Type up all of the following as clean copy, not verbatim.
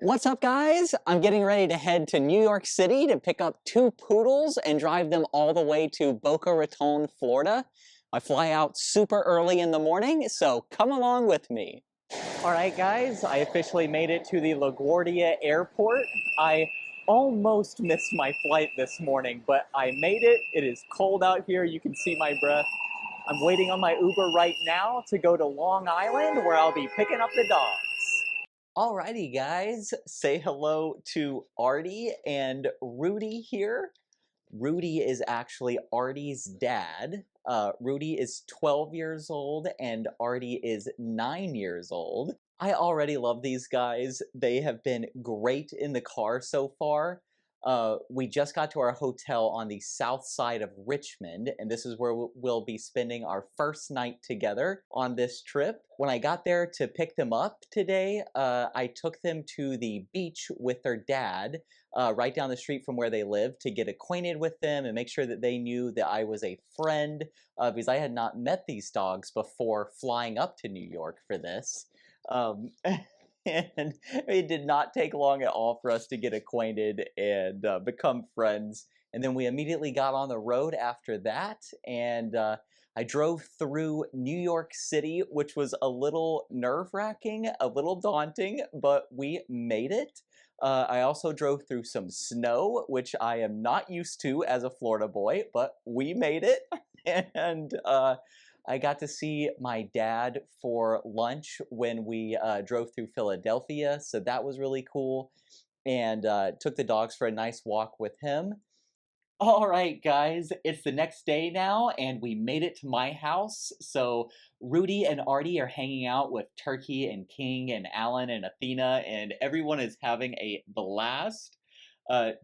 What's up, guys? I'm getting ready to head to New York City to pick up two poodles and drive them all the way to Boca Raton, Florida. I fly out super early in the morning, so come along with me. All right, guys, I officially made it to the LaGuardia Airport. I almost missed my flight this morning, but I made it. It is cold out here. You can see my breath. I'm waiting on my Uber right now to go to Long Island, where I'll be picking up the dogs. Alrighty, guys, say hello to Artie and Rudy here. Rudy is actually Artie's dad. Rudy is 12 years old and Artie is 9 years old. I already love these guys. They have been great in the car so far. We just got to our hotel on the south side of Richmond, and this is where we'll be spending our first night together on this trip. When I got there to pick them up today, I took them to the beach with their dad, right down the street from where they live, to get acquainted with them and make sure that they knew that I was a friend, because I had not met these dogs before flying up to New York for this. And it did not take long at all for us to get acquainted and become friends. And then we immediately got on the road after that, and I drove through New York City, which was a little nerve-wracking, a little daunting, but we made it. I also drove through some snow, which I am not used to as a Florida boy, but we made it. And I got to see my dad for lunch when we drove through Philadelphia, so that was really cool, and took the dogs for a nice walk with him. All right, guys, it's the next day now, and we made it to my house. So Rudy and Artie are hanging out with Turkey and King and Alan and Athena, and everyone is having a blast.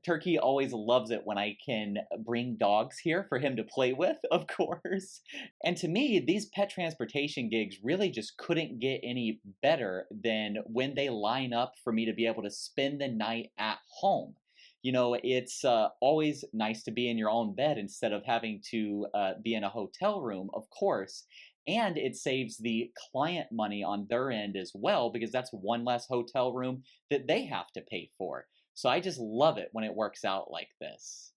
Turkey always loves it when I can bring dogs here for him to play with, of course. And to me, these pet transportation gigs really just couldn't get any better than when they line up for me to be able to spend the night at home. You know, it's always nice to be in your own bed instead of having to be in a hotel room, of course. And it saves the client money on their end as well, because that's one less hotel room that they have to pay for. So I just love it when it works out like this.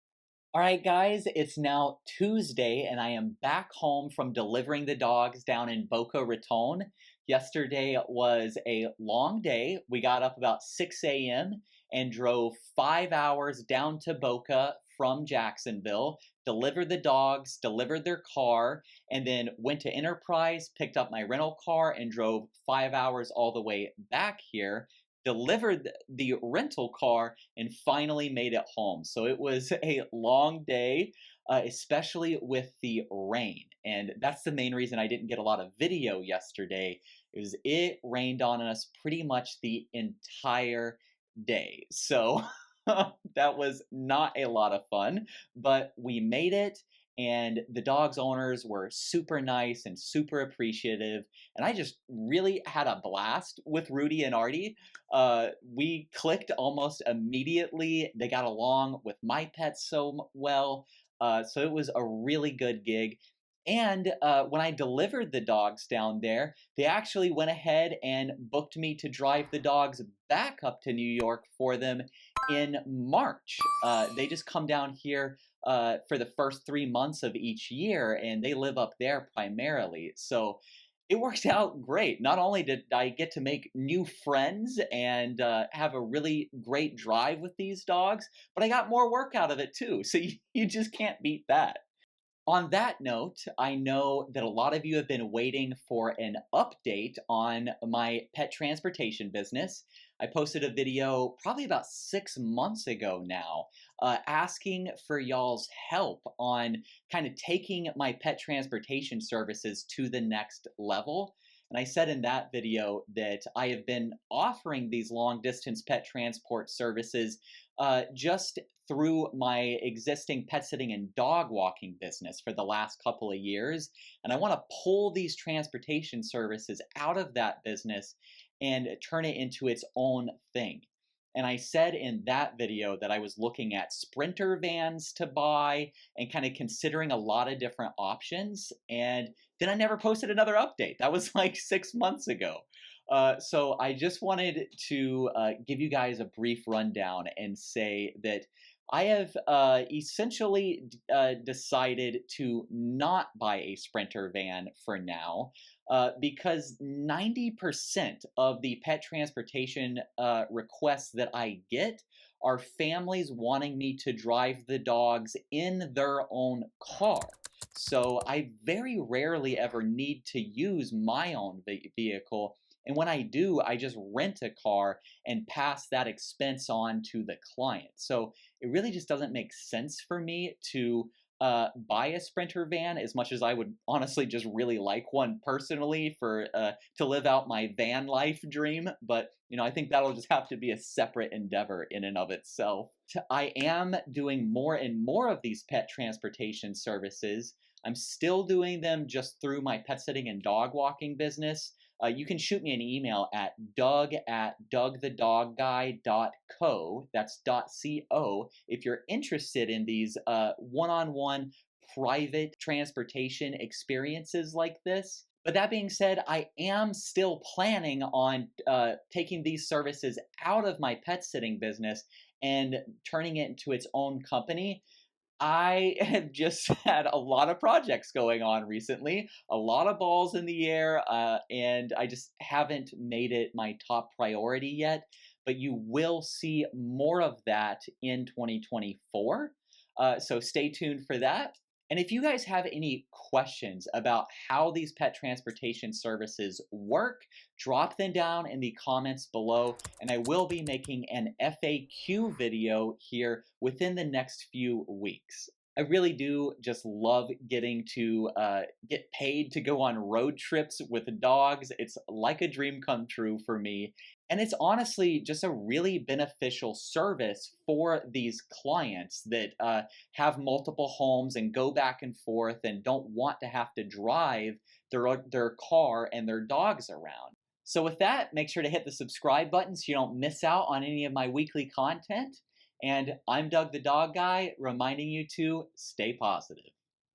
All right, guys, it's now Tuesday, and I am back home from delivering the dogs down in Boca Raton. Yesterday was a long day. We got up about 6 a.m. and drove 5 hours down to Boca from Jacksonville, delivered the dogs, delivered their car, and then went to Enterprise, picked up my rental car, and drove 5 hours all the way back here, delivered the rental car, and finally made it home. So it was a long day, especially with the rain. And that's the main reason I didn't get a lot of video yesterday, is it rained on us pretty much the entire day. So that was not a lot of fun, but we made it. And the dog's owners were super nice and super appreciative. And I just really had a blast with Rudy and Artie. We clicked almost immediately. They got along with my pets so well. So it was a really good gig. And when I delivered the dogs down there, they actually went ahead and booked me to drive the dogs back up to New York for them in March. They just come down here for the first 3 months of each year, and they live up there primarily. So it worked out great. Not only did I get to make new friends and have a really great drive with these dogs, but I got more work out of it too. So you just can't beat that. On that note, I know that a lot of you have been waiting for an update on my pet transportation business. I posted a video probably about 6 months ago now, asking for y'all's help on kind of taking my pet transportation services to the next level. And I said in that video that I have been offering these long distance pet transport services just through my existing pet sitting and dog walking business for the last couple of years. And I want to pull these transportation services out of that business and turn it into its own thing. And I said in that video that I was looking at Sprinter vans to buy and kind of considering a lot of different options. And then I never posted another update. That was like 6 months ago. So I just wanted to give you guys a brief rundown and say that I have essentially decided to not buy a Sprinter van for now because 90% of the pet transportation requests that I get are families wanting me to drive the dogs in their own car. So I very rarely ever need to use my own vehicle. And when I do, I just rent a car and pass that expense on to the client. So it really just doesn't make sense for me to buy a Sprinter van as much as I would honestly just really like one personally for to live out my van life dream. But I think that'll just have to be a separate endeavor in and of itself. I am doing more and more of these pet transportation services. I'm still doing them just through my pet sitting and dog walking business. You can shoot me an email at doug@dougthedogguy.co. That's .co if you're interested in these one-on-one private transportation experiences like this. But that being said, I am still planning on taking these services out of my pet sitting business and turning it into its own company. I have just had a lot of projects going on recently, a lot of balls in the air, and I just haven't made it my top priority yet. But you will see more of that in 2024. So stay tuned for that. And if you guys have any questions about how these pet transportation services work, drop them down in the comments below, and I will be making an FAQ video here within the next few weeks. I really do just love getting to get paid to go on road trips with dogs. It's like a dream come true for me. And it's honestly just a really beneficial service for these clients that have multiple homes and go back and forth and don't want to have to drive their car and their dogs around. So with that, make sure to hit the subscribe button so you don't miss out on any of my weekly content. And I'm Doug the Dog Guy, reminding you to stay positive.